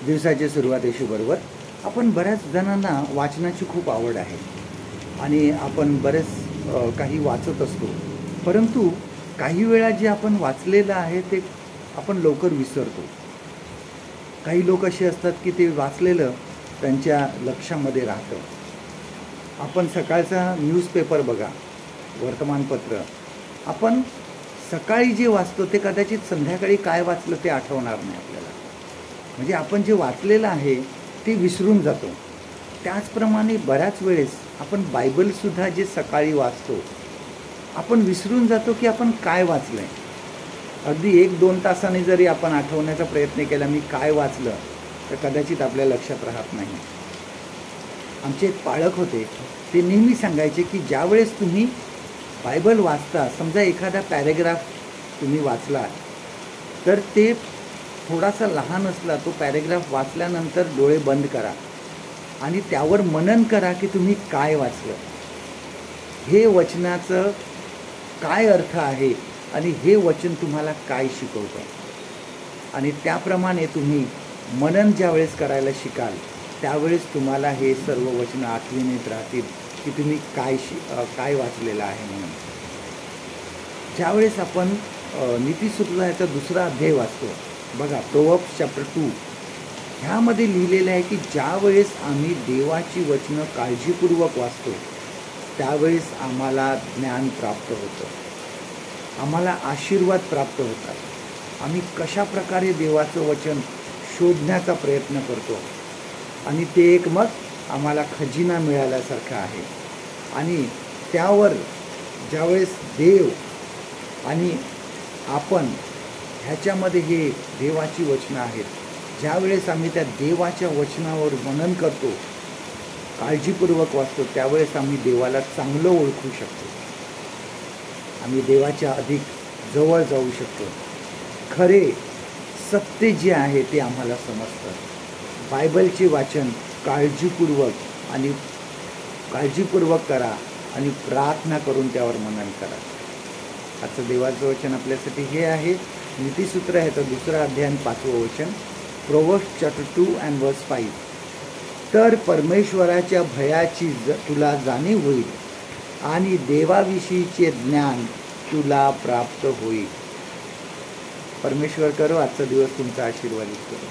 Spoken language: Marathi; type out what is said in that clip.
दिवसाच्या सुरुवातीशी बरोबर आपण बऱ्याच जणांना वाचनाची खूप आवड आहे आणि आपण बरेच काही वाचत असतो. परंतु काही वेळा जे आपण वाचलेलं आहे ते आपण लवकर विसरतो. काही लोक असे असतात की ते वाचलेलं त्यांच्या लक्षामध्ये राहतं. आपण सकाळचा न्यूजपेपर बघा, वर्तमानपत्र आपण सकाळी जे वाचतो ते कदाचित संध्याकाळी काय वाचलं ते आठवणार नाही आपल्याला. म्हणजे आपण जे वाचलेलं आहे ते विसरून जातो. त्याचप्रमाणे बऱ्याच वेळेस आपण बायबलसुद्धा जे सकाळी वाचतो आपण विसरून जातो की आपण काय वाचलं आहे. अगदी 1-2 तासाने जरी आपण आठवण्याचा प्रयत्न केला मी काय वाचलं तर कदाचित आपल्या लक्षात राहत नाही. आमचे एक पालक होते, ते नेहमी सांगायचे की ज्यावेळेस तुम्ही बायबल वाचता, समजा एखादा पॅरेग्राफ तुम्ही वाचला तर ते थोडासा लहान असला तो पॅरेग्राफ वाचल्यानंतर डोळे बंद करा आणि त्यावर मनन करा की तुम्ही काय वाचलं, हे वचनाचं काय अर्थ आहे आणि हे वचन तुम्हाला काय शिकवतं. आणि त्याप्रमाणे तुम्ही मनन ज्यावेळेस करायला शिकाल त्यावेळेस तुम्हाला हे सर्व वचनं आठवणीत राहतील की तुम्ही काय वाचलेलं आहे म्हणून. ज्यावेळेस आपण नीतिसूत्राचा 2रा अध्याय वाचतो बघा, प्रोव्हर्ब्स चॅप्टर 2, ह्यामध्ये लिहिलेलं आहे की ज्यावेळेस आम्ही देवाची वचनं काळजीपूर्वक वाचतो त्यावेळेस आम्हाला ज्ञान प्राप्त होतं, आम्हाला आशीर्वाद प्राप्त होतात. आम्ही कशाप्रकारे देवाचं वचन शोधण्याचा प्रयत्न करतो आणि ते एक मग आम्हाला खजिना मिळाल्यासारखं आहे. आणि त्यावर ज्यावेळेस देव आणि आपण ह्याच्यामध्ये हे देवाची वचनं आहेत, ज्यावेळेस आम्ही त्या देवाच्या वचनावर मनन करतो, काळजीपूर्वक वाचतो, त्यावेळेस आम्ही देवाला चांगलं ओळखू शकतो, आम्ही देवाच्या अधिक जवळ जाऊ शकतो. खरे सत्य जे आहे ते आम्हाला समजतं. बायबलचे वाचन काळजीपूर्वक करा आणि प्रार्थना करून त्यावर मनन करा. आजचं देवाचं वचन आपल्यासाठी हे आहे, नीतिसूत्र ह्याचा 2रा अध्याय 5वं वचन, प्रोव्हर्ब्स चॅप्टर 2 and verse 5. तर परमेश्वराच्या भयाची तुला जाणीव होईल आणि देवाविषयीचे ज्ञान तुला प्राप्त होईल. परमेश्वर करो आजचा दिवस तुमचा आशीर्वादित करो.